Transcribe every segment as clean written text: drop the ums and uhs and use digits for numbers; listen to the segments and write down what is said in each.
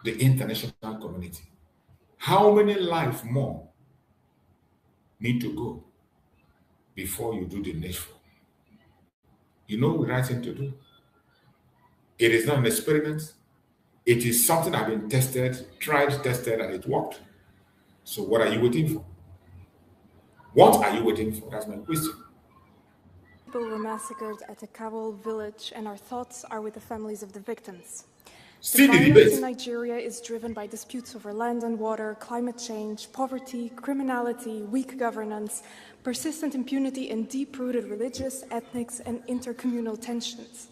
the international community. How many lives more need to go before you do the needful? You know the right thing to do. It is not an experiment. It is something I've been tested, and it worked. So what are you waiting for? What are you waiting for? That's my question. People were massacred at a Kabul village, and our thoughts are with the families of the victims. See the violence debate. in Nigeria is driven by disputes over land and water, climate change, poverty, criminality, weak governance, persistent impunity, and deep-rooted religious, ethnic, and intercommunal tensions.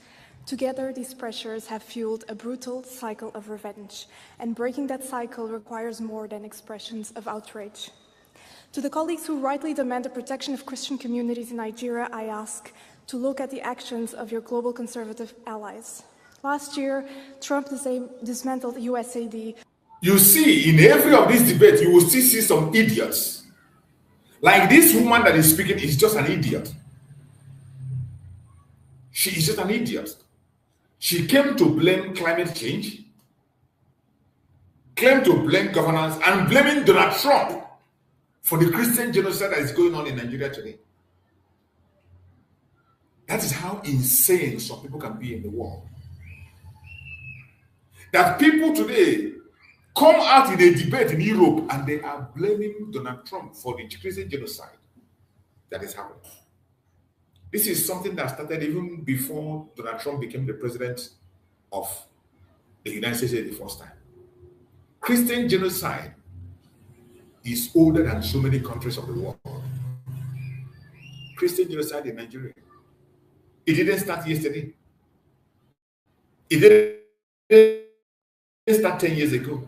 Together, these pressures have fueled a brutal cycle of revenge, and breaking that cycle requires more than expressions of outrage. To the colleagues who rightly demand the protection of Christian communities in Nigeria, I ask to look at the actions of your global conservative allies. Last year, Trump dismantled USAID. You see, in every of these debates, you will still see some idiots. Like this woman that is speaking is just an idiot. She is just an idiot. She came to blame climate change, claimed to blame governance, and blaming Donald Trump for the Christian genocide that is going on in Nigeria today. That is how insane some people can be in the world. That people today come out in a debate in Europe and they are blaming Donald Trump for the Christian genocide that is happening. This is something that started even before Donald Trump became the president of the United States the first time. Christian genocide is older than so many countries of the world. Christian genocide in Nigeria. It didn't start yesterday. It didn't start 10 years ago.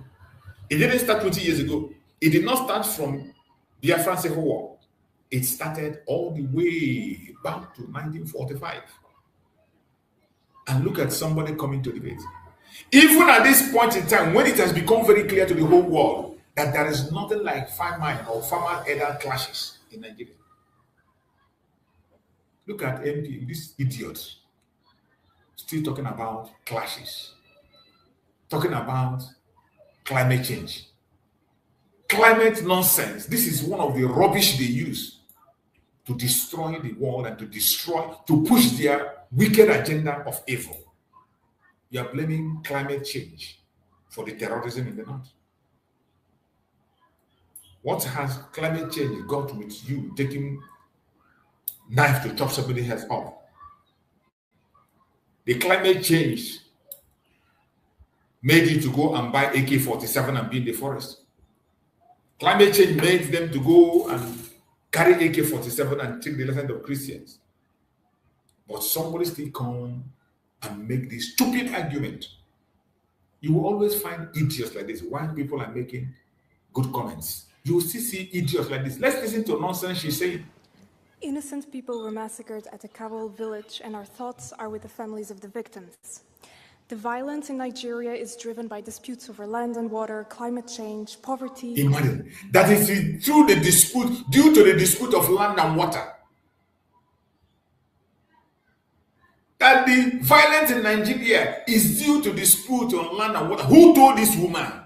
It didn't start 20 years ago. It did not start from Biafra Civil War. It started all the way back to 1945. And look at somebody coming to debate. Even at this point in time, when it has become very clear to the whole world that there is nothing like farmer or farmer-elder clashes in Nigeria. Look at MP, this idiot, still talking about clashes, talking about climate change. Climate nonsense. This is one of the rubbish they use to destroy the world and to push their wicked agenda of evil. You are blaming climate change for the terrorism in the north. What has climate change got with you taking knife to chop somebody's head off? The climate change made you to go and buy AK-47 and be in the forest. Climate change made them to go and carry AK-47 and take the land of Christians. But somebody still come and make this stupid argument. You will always find idiots like this. Why people are making good comments? You will still see idiots like this. Let's listen to nonsense she's saying. Innocent people were massacred at a Kabul village, and our thoughts are with the families of the victims. The violence in Nigeria is driven by disputes over land and water, climate change, poverty. Imagine that is due to the dispute of land and water. That the violence in Nigeria is due to dispute on land and water. Who told this woman?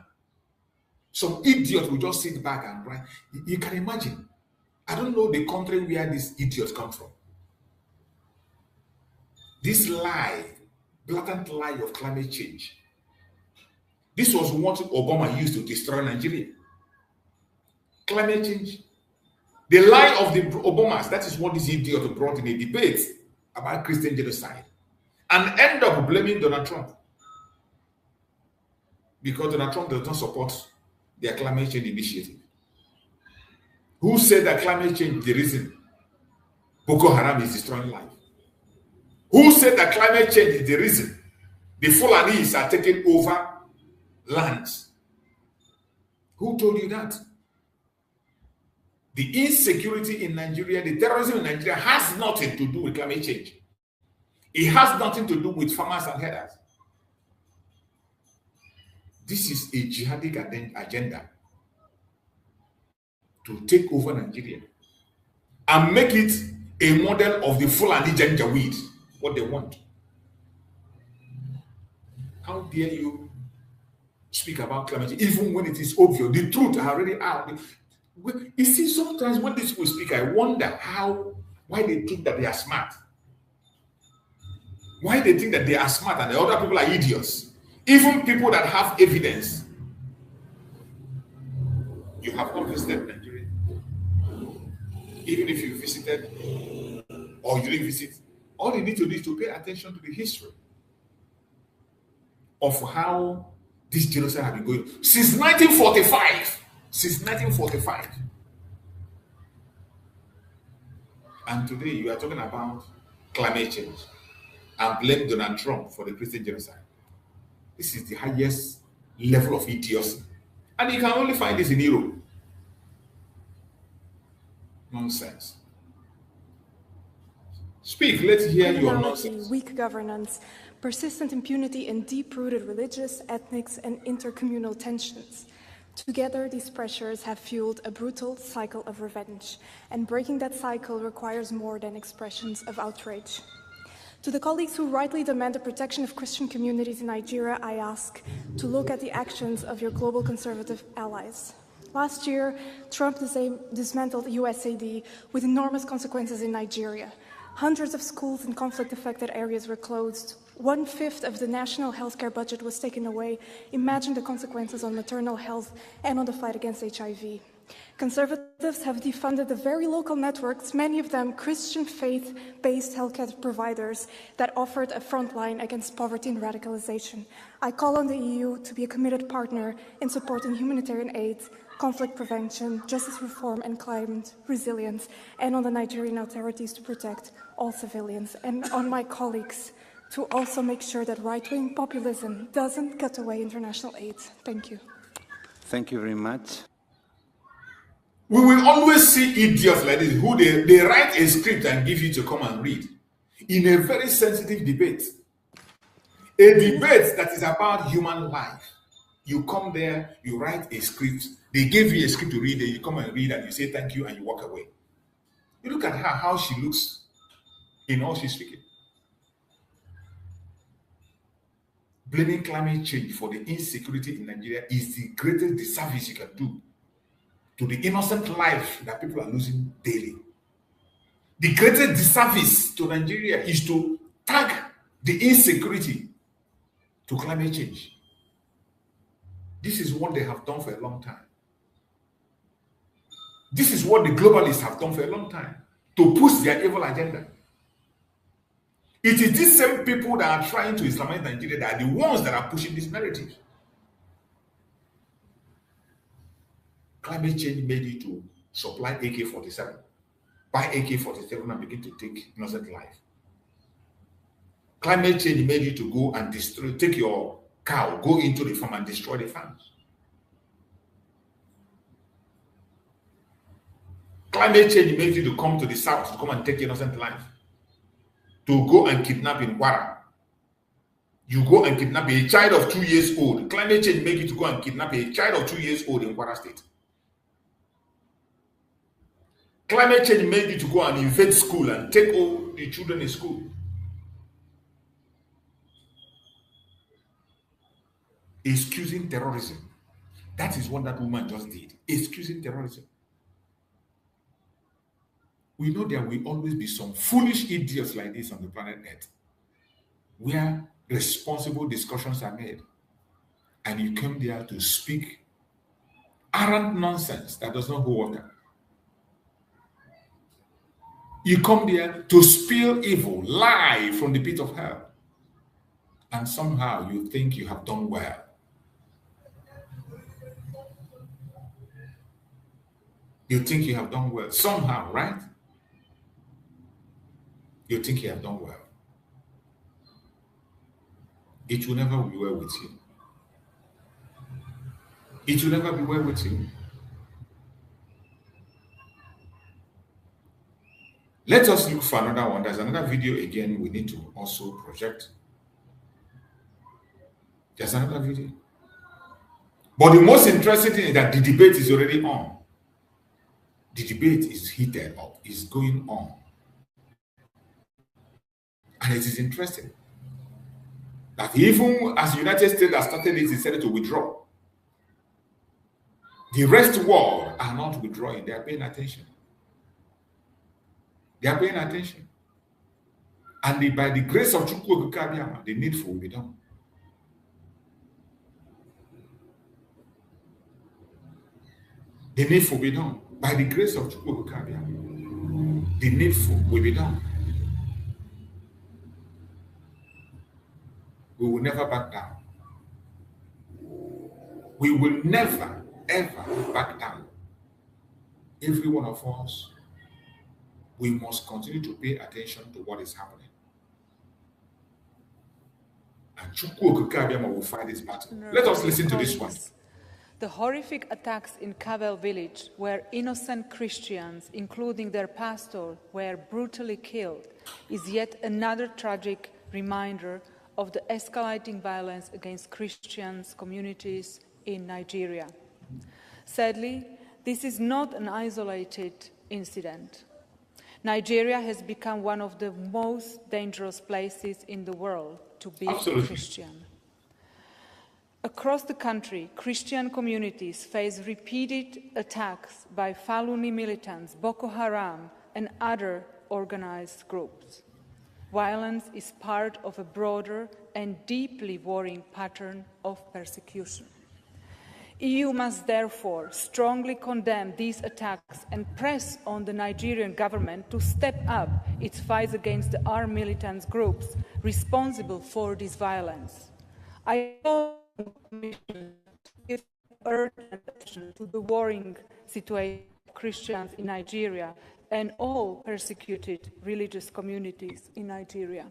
Some idiot will just sit back and write. You can imagine. I don't know the country where these idiots come from. This lie, blatant lie of climate change. This was what Obama used to destroy Nigeria. Climate change. The lie of the Obamas, that is what this idiot brought in a debate about Christian genocide. And end up blaming Donald Trump. Because Donald Trump does not support their climate change initiative. Who said that climate change is the reason Boko Haram is destroying life? Who said that climate change is the reason the Fulanis are taking over lands? Who told you that? The insecurity in Nigeria, the terrorism in Nigeria has nothing to do with climate change. It has nothing to do with farmers and herders. This is a jihadic agenda to take over Nigeria and make it a model of the Fulani Janjaweed, what they want. How dare you speak about climate change, even when it is obvious, the truth are already out. You see, sometimes when these people speak, I wonder why they think that they are smart. Why they think that they are smart and the other people are idiots. Even people that have evidence. You have not visited Nigeria. Even if you visited or you didn't visit, all you need to do is to pay attention to the history of how this genocide has been going since 1945. Since 1945. And today you are talking about climate change and blame Donald Trump for the Christian genocide. This is the highest level of idiocy. And you can only find this in Europe. Nonsense. Speak, let's hear your nonsense. Weak governance, persistent impunity, and deep-rooted religious, ethnic, and intercommunal tensions. Together, these pressures have fueled a brutal cycle of revenge, and breaking that cycle requires more than expressions of outrage. To the colleagues who rightly demand the protection of Christian communities in Nigeria, I ask to look at the actions of your global conservative allies. Last year, Trump dismantled USAID with enormous consequences in Nigeria. Hundreds of schools in conflict-affected areas were closed. 1/5 of the national healthcare budget was taken away. Imagine the consequences on maternal health and on the fight against HIV. Conservatives have defunded the very local networks, many of them Christian faith-based healthcare providers that offered a front line against poverty and radicalization. I call on the EU to be a committed partner in supporting humanitarian aid, conflict prevention, justice reform, and climate resilience, and on the Nigerian authorities to protect all civilians, and on my colleagues to also make sure that right-wing populism doesn't cut away international aid. Thank you. Thank you very much. We will always see idiots like this who they write a script and give you to come and read in a very sensitive debate. A debate that is about human life. You come there, you write a script, they give you a script to read, and you come and read and you say thank you and you walk away. You look at her, how she looks in all she's speaking. Blaming climate change for the insecurity in Nigeria is the greatest disservice you can do to the innocent life that people are losing daily. The greatest disservice to Nigeria is to tag the insecurity to climate change. This is what they have done for a long time. This is what the globalists have done for a long time, to push their evil agenda. It is these same people that are trying to Islamize Nigeria that are the ones that are pushing this narrative. Climate change made you to supply AK-47, buy AK-47 and begin to take innocent life. Climate change made you to go and destroy, take your cow, go into the farm and destroy the farms. Climate change made you to come to the south to come and take innocent life. To go and kidnap in Kwara. You go and kidnap a child of 2 years old. Climate change made you to go and kidnap a child of 2 years old in Kwara State. Climate change made you to go and invade school and take all the children in school. Excusing terrorism. That is what that woman just did. Excusing terrorism. We know there will always be some foolish idiots like this on the planet Earth, where responsible discussions are made. And you come there to speak arrant nonsense that does not hold water. You come there to spill evil, lie from the pit of hell. And somehow you think you have done well. You think you have done well. Somehow, right? You think you have done well. It will never be well with you. It will never be well with you. Let us look for another one. There's another video again we need to also project. There's another video. But the most interesting thing is that the debate is already on. The debate is heated up, is going on. And it is interesting that even as the United States has started it, decided to withdraw. The rest of the world are not withdrawing. They are paying attention. They are paying attention. And by the grace of Chukwu Okike, the needful will be done. The needful will be done. By the grace of Chukwu Okike, the needful will be done. We will never back down. We will never, ever back down. Every one of us, we must continue to pay attention to what is happening. And Chukwu Okike will fight this battle. Let us listen to this one. The horrific attacks in Kabel village, where innocent Christians, including their pastor, were brutally killed, is yet another tragic reminder of the escalating violence against Christians communities in Nigeria. Sadly, this is not an isolated incident. Nigeria has become one of the most dangerous places in the world to be a Christian. Across the country, Christian communities face repeated attacks by Faluni militants, Boko Haram, and other organized groups. Violence is part of a broader and deeply worrying pattern of persecution. EU must therefore strongly condemn these attacks and press on the Nigerian government to step up its fight against the armed militant groups responsible for this violence. I call on the Commission to give urgent attention to the worrying situation of Christians in Nigeria and all persecuted religious communities in Nigeria.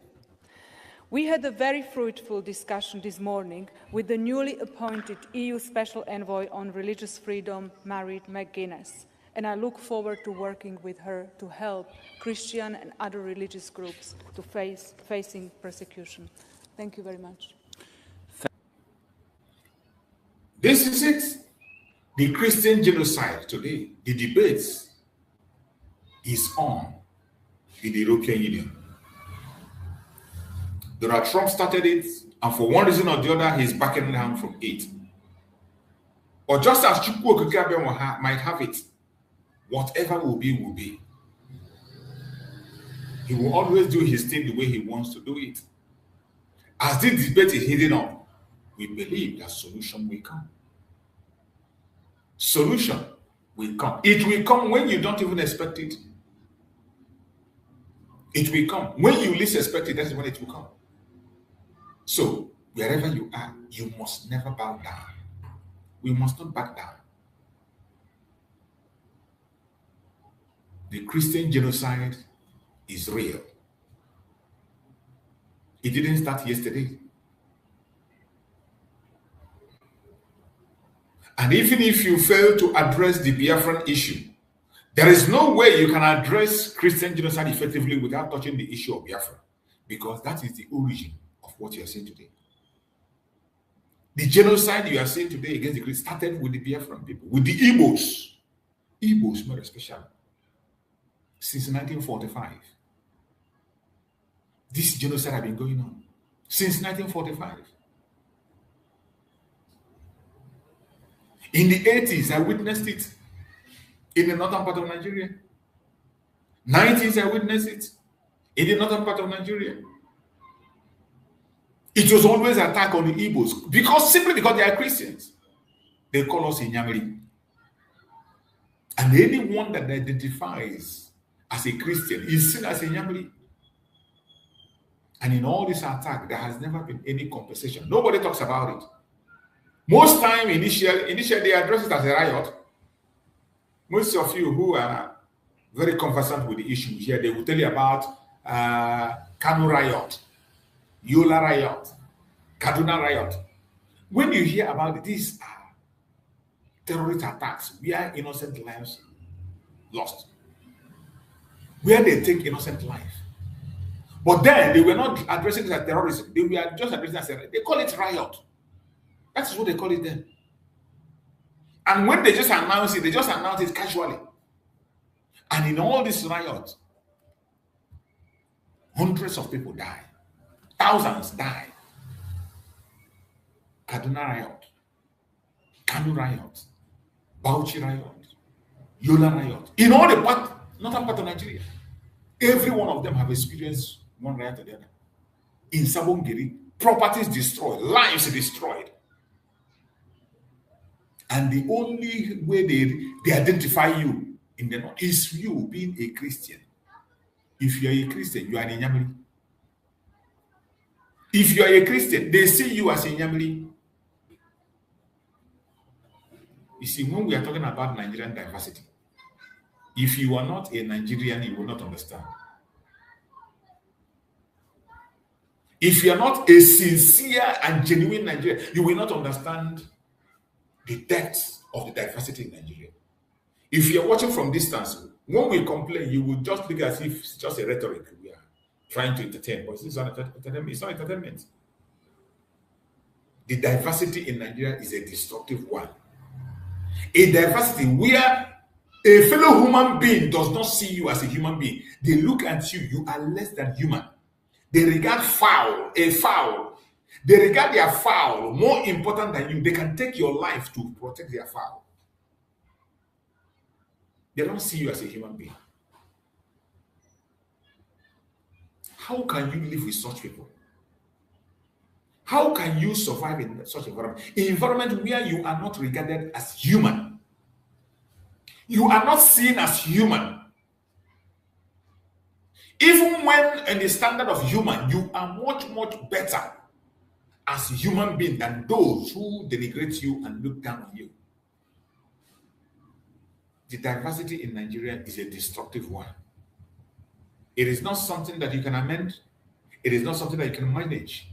We had a very fruitful discussion this morning with the newly appointed EU Special Envoy on Religious Freedom, Mary McGuinness, and I look forward to working with her to help Christian and other religious groups to facing persecution. Thank you very much. This is it. The Christian genocide today, the debates is on in the European Union. Donald Trump started it, and for one reason or the other, he's backing down from it. Or just as Chukwu Okike might have it, whatever will be, will be. He will always do his thing the way he wants to do it. As this debate is heating up, we believe that solution will come. Solution will come. It will come when you don't even expect it. It will come. When you least expect it, that's when it will come. So, wherever you are, you must never bow down. We must not back down. The Christian genocide is real. It didn't start yesterday. And even if you fail to address the Biafran issue, there is no way you can address Christian genocide effectively without touching the issue of Biafra, because that is the origin of what you are seeing today. The genocide you are seeing today against the Christians started with the Biafran people, with the Igbos more especially, since 1945. This genocide has been going on since 1945. In the 80s, I witnessed it in the northern part of Nigeria. 90s, I witnessed it in the northern part of Nigeria. It was always an attack on the Igbos simply because they are Christians. They call us Inyamiri. And anyone that identifies as a Christian is seen as Inyamiri. And in all this attack, there has never been any compensation. Nobody talks about it. Most time, initially they address it as a riot. Most of you who are very conversant with the issue here, they will tell you about Kanu riot, Yola riot, Kaduna riot. When you hear about it, these are terrorist attacks where innocent lives lost, where they take innocent life. But then they were not addressing it as terrorism. They were just addressing it as they call it riot. That's what they call it then. And when they just announce it casually. And in all this riot, hundreds of people die. Thousands die. Kaduna riot. Kanu riot. Bauchi riot, Yola riot, in all the northern part of Nigeria. Every one of them have experienced one riot or the other. In Sabongiri, properties destroyed, lives destroyed. And the only way they identify you in the north is you being a Christian. If you are a Christian, you are an Inyamiri. If you are a Christian, they see you as a Inyamiri. You see, when we are talking about Nigerian diversity, if you are not a Nigerian, you will not understand. If you are not a sincere and genuine Nigerian, you will not understand the depth of the diversity in Nigeria. If you are watching from distance, when we complain, you will just look as if it's just a rhetoric we are trying to entertain, but it's not entertainment. The diversity in Nigeria is a destructive one. A diversity where a fellow human being does not see you as a human being. They look at you, you are less than human. They regard a fowl. They regard their fowl more important than you. They can take your life to protect their fowl. They don't see you as a human being. How can you live with such people? How can you survive in such environment? An environment where you are not regarded as human. You are not seen as human. Even when in the standard of human, you are much, much better as a human being than those who denigrate you and look down on you. The diversity in Nigeria is a destructive one. It is not something that you can amend. It is not something that you can manage.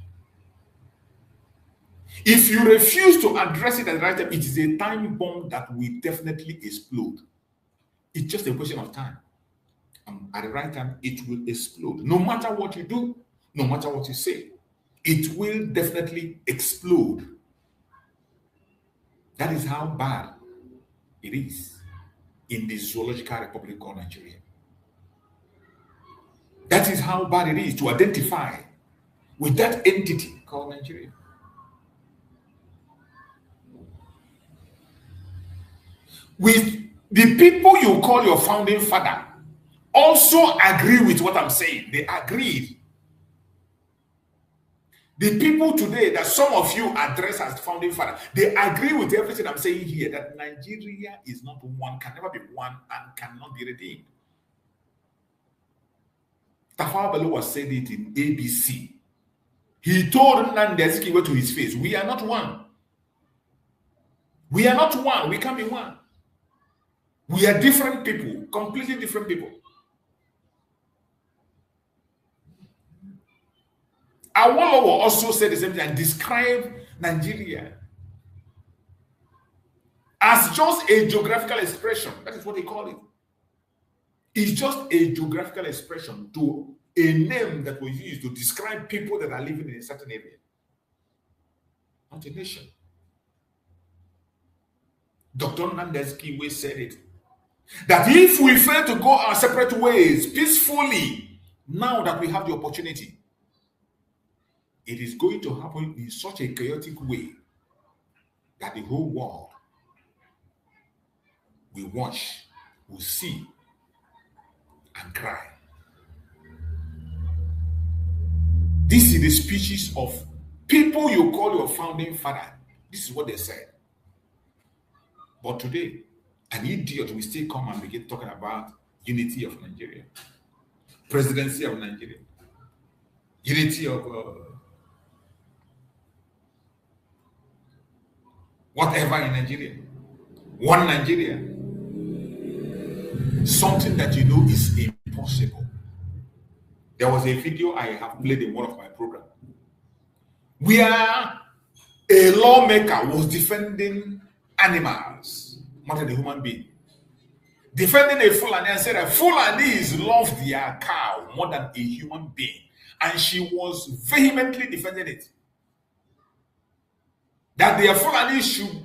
If you refuse to address it at the right time, it is a time bomb that will definitely explode. It's just a question of time. At the right time, it will explode. No matter what you do, no matter what you say, it will definitely explode. That is how bad it is in the zoological republic called Nigeria. That is how bad it is to identify with that entity called Nigeria. With the people you call your founding father also agree with what I'm saying. They agreed. The people today that some of you address as founding father, they agree with everything I'm saying here, that Nigeria is not one, can never be one, and cannot be redeemed. Tafawa Balewa said it in ABC. He told Nnamdi Azikiwe to his face, we are not one. We are not one. We can't be one. We are different people, completely different people. Awolowo also said the same thing and described Nigeria as just a geographical expression. That is what they call it. It's just a geographical expression to a name that was used to describe people that are living in a certain area, not a nation. Dr. Nnamdi Azikiwe said it, that if we fail to go our separate ways peacefully, now that we have the opportunity, it is going to happen in such a chaotic way that the whole world will watch, will see, and cry. This is the speeches of people you call your founding father. This is what they said. But today, an idiot will still come and begin talking about unity of Nigeria, presidency of Nigeria, unity of whatever in Nigeria, one Nigeria, something that you know is impossible. There was a video I have played in one of my programs where a lawmaker was defending animals more than a human being. Defending a Fulani and said that Fulanis love their cow more than a human being. And she was vehemently defending it. That their Fulani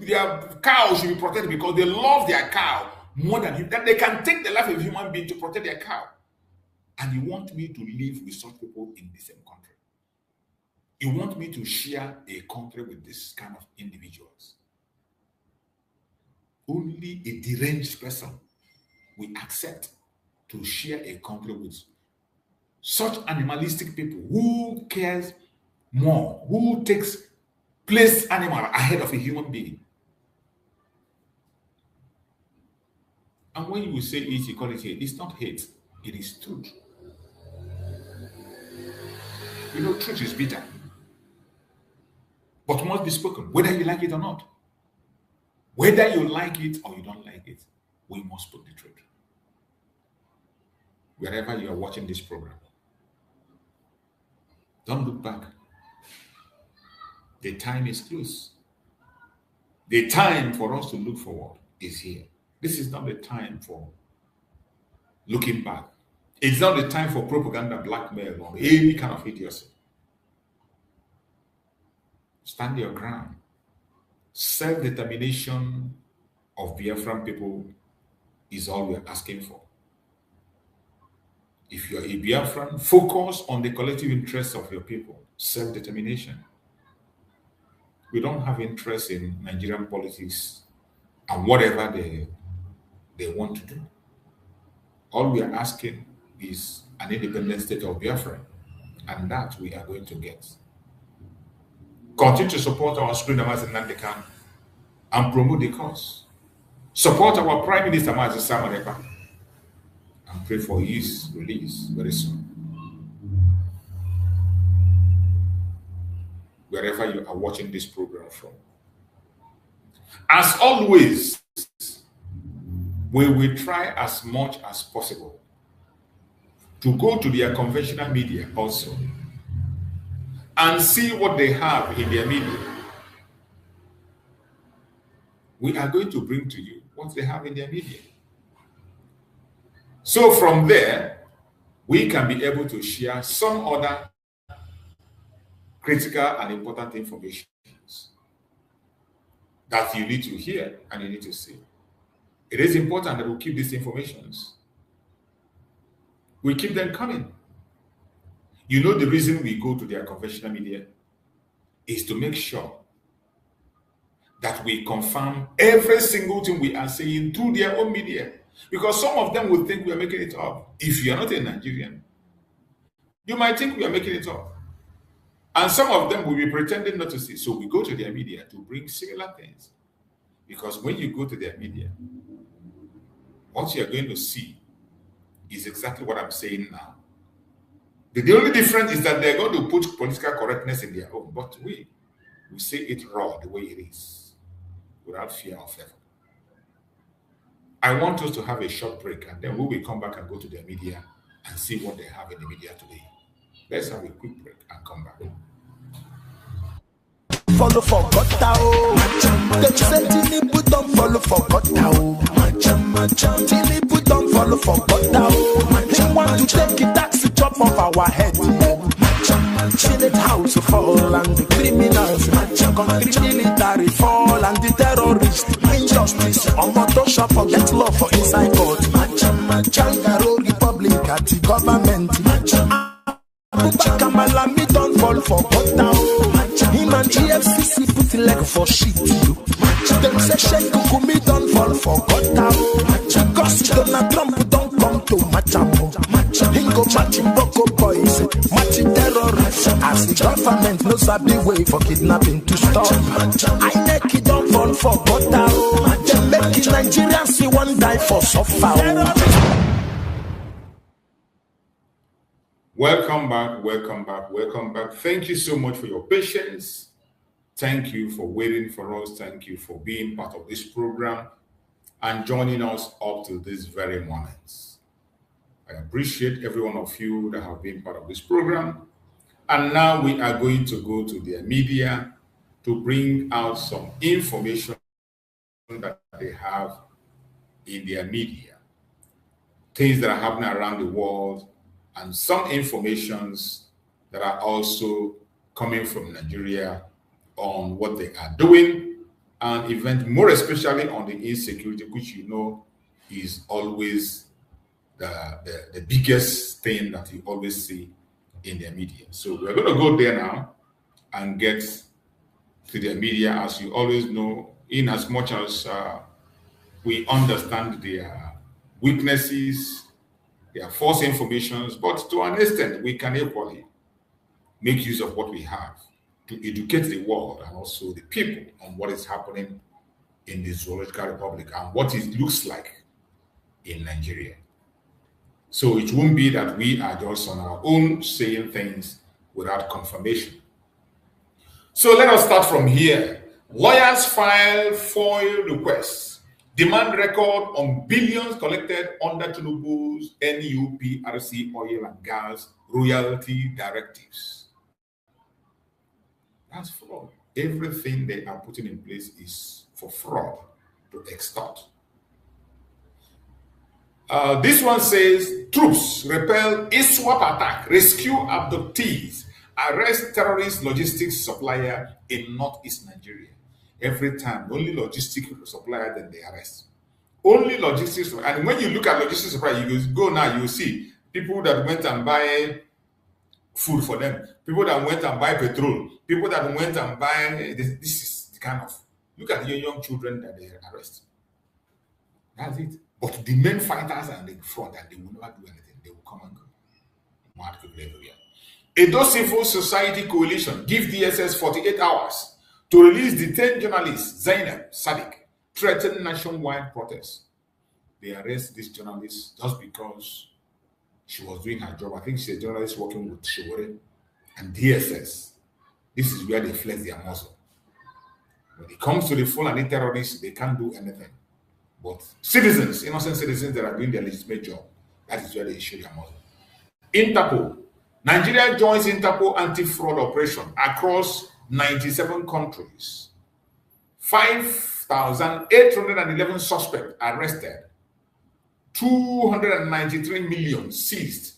their cow should be protected because they love their cow more than him. That they can take the life of a human being to protect their cow. And you want me to live with such people in the same country. You want me to share a country with this kind of individuals. only a deranged person will accept to share a country with such animalistic people. Who cares more? Who place animal ahead of a human being? And when you say it, you call it hate. It's not hate. It is truth. You know, truth is bitter, but must be spoken, whether you like it or not. Whether you like it or you don't like it, we must speak the truth. Wherever you are watching this program, don't look back. The time is close. The time for us to look forward is here. This is not the time for looking back. It's not the time for propaganda, blackmail, or any kind of idiocy. Stand your ground. Self-determination of Biafran people is all we're asking for. If you're a Biafran, focus on the collective interests of your people. Self-determination. We don't have interest in Nigerian politics and whatever they want to do. All we are asking is an independent state of Biafra, and that we are going to get. Continue to support our Supreme Mazi Nnamdi and promote the cause. Support our Prime Minister Mazi Nnamdi and pray for his release very soon. Wherever you are watching this program from. As always, we will try as much as possible to go to their conventional media also and see what they have in their media. We are going to bring to you what they have in their media. So from there, we can be able to share some other critical and important information that you need to hear and you need to see. It is important that we keep these informations. We keep them coming. You know, the reason we go to their conventional media is to make sure that we confirm every single thing we are saying through their own media. Because some of them will think we are making it up. If you are not a Nigerian, you might think we are making it up. And some of them will be pretending not to see. So we go to their media to bring similar things. Because when you go to their media, what you are going to see is exactly what I'm saying now. The only difference is that they're going to put political correctness in their own. But we say it raw the way it is, without fear of effort. I want us to have a short break, and then we will come back and go to their media and see what they have in the media today. Let's have a quick break and come back. Follow for Gotao. Them say Tinubu don't follow for Gotao. Tinubu don't follow for Gotao. He want to take it taxi chop off our head. Senate house fall and the criminals. Country military fall and the terrorists. Injustice on motor shop forget law for inside court. Changaro Republic at the government. Kamala me don't fall for Gotao. Him and GFCC put the leg for shit. Them say Sheikh Kukumi don't fall for Gotao. Because Donald Trump don't come to Machamo. He go matching Boko boys, matching terrorists. As the government knows the way for kidnapping to stop. I make it don't fall for Gotao. Them make it Nigerians see one die for suffer. Welcome back, welcome back, welcome back. Thank you so much for your patience. Thank you for waiting for us. Thank you for being part of this program and joining us up to this very moment. I appreciate every one of you that have been part of this program. And now we are going to go to their media to bring out some information that they have in their media. Things that are happening around the world, and some informations that are also coming from Nigeria on what they are doing, and event more especially on the insecurity, which you know is always the biggest thing that you always see in their media. So we're going to go there now and get to their media. As you always know, in as much as We understand their weaknesses, their false informations, but to an extent, we can equally make use of what we have to educate the world and also the people on what is happening in the Zoological Republic and what it looks like in Nigeria. So it won't be that we are just on our own saying things without confirmation. So let us start from here. Lawyers file FOIL requests, demand record on billions collected under Tinubu's NUPRC oil and gas royalty directives. That's fraud. Everything they are putting in place is for fraud, to extort. This one says, troops repel ISWAP attack, rescue abductees, arrest terrorist logistics supplier in northeast Nigeria. Every time, only logistics supplier, then they arrest. Only logistics, and when you look at logistics supplier, you go now, you see people that went and buy food for them, people that went and buy petrol, people that went and buy, this is the kind of, look at the young children that they arrest. That's it. But the main fighters are in the front and they will never do anything. They will come and go. Mad people everywhere. Edo Civil Society Coalition give DSS 48 hours to release detained journalist Zainab Sadiq, threatened nationwide protests. They arrest this journalist just because she was doing her job. I think she's a journalist working with Showore and DSS. This is where they flex their muscle. When it comes to the Fulani terrorists, they can't do anything. But citizens, innocent citizens that are doing their legitimate job, that is where they show their muscle. Interpol. Nigeria joins Interpol anti-fraud operation across 97 countries. 5,811 suspects arrested. 293 million seized.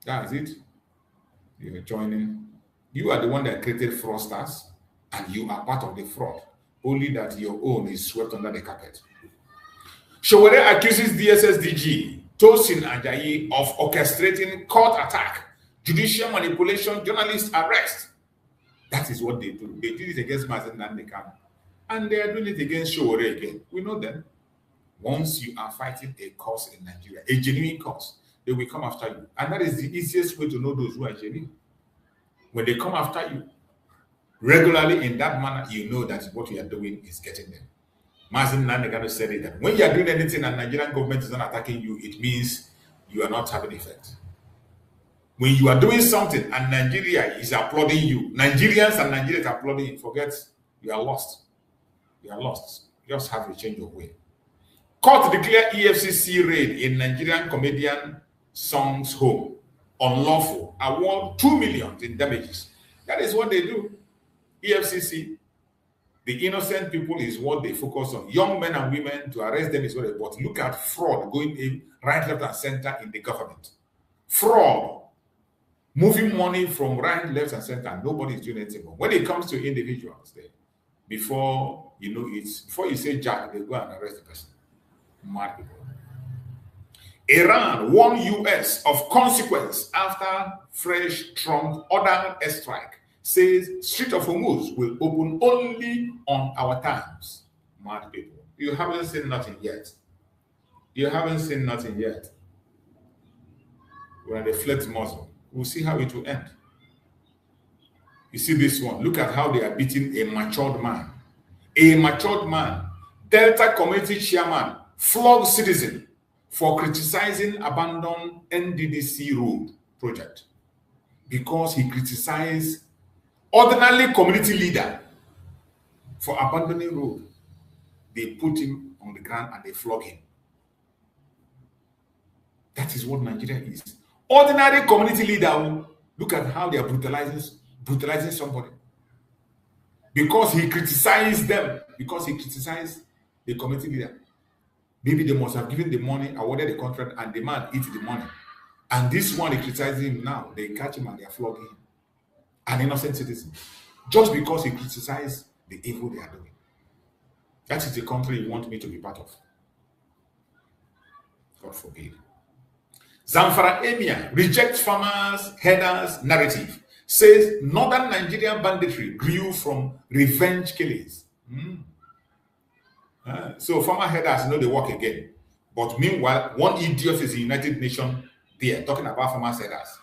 That's it. You're joining. You are the one that created fraudsters, and you are part of the fraud. Only that your own is swept under the carpet. Showore accuses DSS DG Tosin Ajayi of orchestrating court attack, judicial manipulation, journalist arrest. That is what they do. They did it against Mazi Nnamdi, and they are doing it against Showore again. We know them. Once you are fighting a cause in Nigeria, a genuine cause, they will come after you. And that is the easiest way to know those who are genuine. When they come after you regularly in that manner, you know that what you are doing is getting them. Mazi Nnamdi said it that when you are doing anything and Nigerian government is not attacking you, it means you are not having effect. When you are doing something and Nigeria is applauding you, Nigerians and Nigerians are applauding you, forget you are lost. You are lost. Just have a change of way. Court declare EFCC raid in Nigerian comedian Song's home unlawful. Award 2 million in damages. That is what they do. EFCC, the innocent people is what they focus on. Young men and women, to arrest them is what they, but look at fraud going in right, left, and center in the government. Fraud. Moving money from right, left, and center. Nobody is doing anything. But when it comes to individuals, before you know it, before you say Jack, they go and arrest the person. Mad people. Iran warned US of consequence after fresh Trump ordered airstrike. Says Strait of Hormuz will open only on our terms. Mad people. You haven't seen nothing yet. You haven't seen nothing yet. We're at the flex muscle. We'll see how it will end. You see this one. Look at how they are beating a matured man. A matured man. Delta Community Chairman flogged citizen for criticizing abandoned NDDC road project because he criticized ordinary community leader for abandoning road. They put him on the ground and they flog him. That is what Nigeria is. Ordinary community leader, look at how they are brutalizing somebody. Because he criticized them, because he criticized the community leader. Maybe they must have given the money, awarded the contract, and the man eats the money. And this one, they criticize him now. They catch him and they are flogging him. An innocent citizen. Just because he criticized the evil they are doing. That is the country you want me to be part of. God forbid. Zamfara Emir rejects farmers' headers narrative. Says northern Nigerian banditry grew from revenge killings. So former headers know they work again. But meanwhile, one idiot is in United Nations there talking about former headers.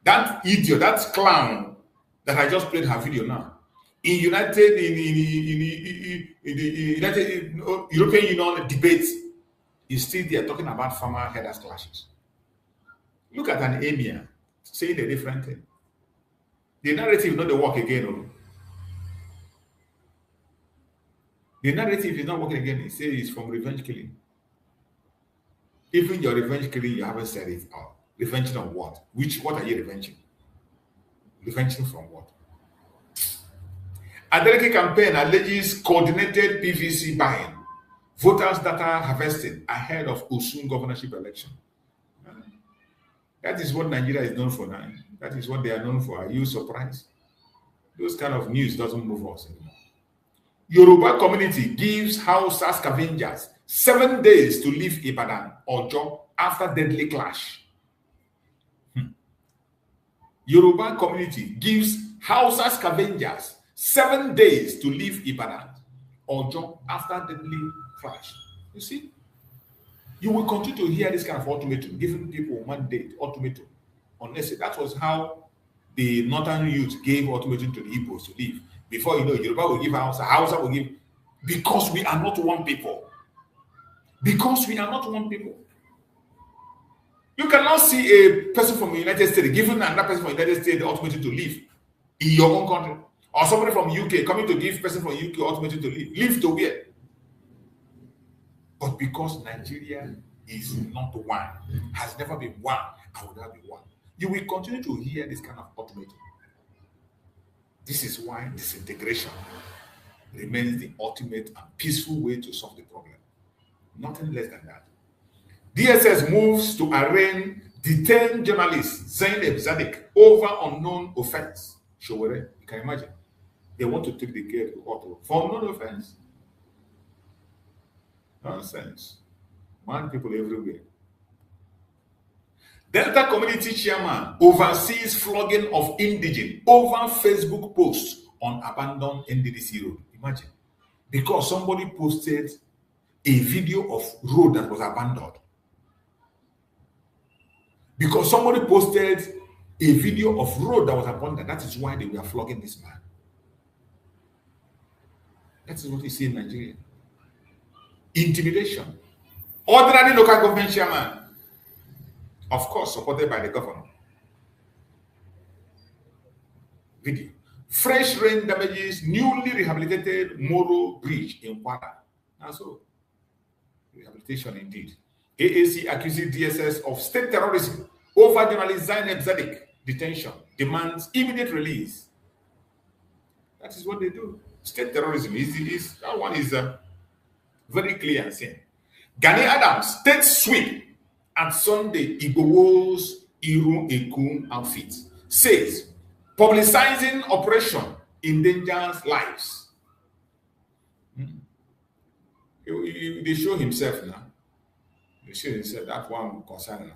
That idiot, that clown that I just played her video now, in the European Union debates, is still there talking about former headers clashes. Look at an emir saying a different thing. The narrative not the work again. Oh. The narrative is not working again. It says it's from revenge killing. Even your revenge killing, you haven't said it out. Revenging on what? What are you revenging? Revenging from what? Adeleke campaign alleges coordinated PVC buying, voters' data harvested ahead of Osun governorship election. That is what Nigeria is known for now. That is what they are known for. Are you surprised? Those kind of news doesn't move us anymore. Yoruba community gives Hausa scavengers 7 days to leave Ibadan or Ojo after deadly clash. Yoruba community gives Hausa scavengers 7 days to leave Ibadan or Ojo after deadly clash. You see? You will continue to hear this kind of ultimatum, giving people mandate, ultimatum. Unless that was how the northern youth gave ultimatum to the IPOBs to leave. Before you know, Yoruba will give Hausa will give, because we are not one people. Because we are not one people. You cannot see a person from the United States giving another person from the United States the ultimatum to leave in your own country. Or somebody from UK coming to give person from UK ultimatum to leave. Leave to where? But because Nigeria is not one, has never been one, and will never be one, you will continue to hear this kind of ultimatum. This is why disintegration remains the ultimate and peaceful way to solve the problem. Nothing less than that. DSS moves to arraign detained journalist Zainab Zadik over unknown offense. Showere, you can imagine. They want to take the girl to court for unknown offense. Nonsense. Man, people everywhere. Delta community chairman oversees flogging of indigent over Facebook posts on abandoned NDDC road. Imagine. Because somebody posted a video of road that was abandoned. Because somebody posted a video of road that was abandoned. That is why they were flogging this man. That is what you see in Nigeria. Intimidation. Ordinary local government chairman, of course, supported by the governor. Video. Fresh rain damages newly rehabilitated Moro Bridge in Kwara. Now so, rehabilitation indeed. AAC accuses DSS of state terrorism over journalist Zainab Zadik detention, demands immediate release. That is what they do. State terrorism is that one is very clear and seen. Gani Adams state sweep at Sunday Igbowo's Iru Ekun outfit says publicizing operation endangers lives. They show himself now. They show himself that one concern.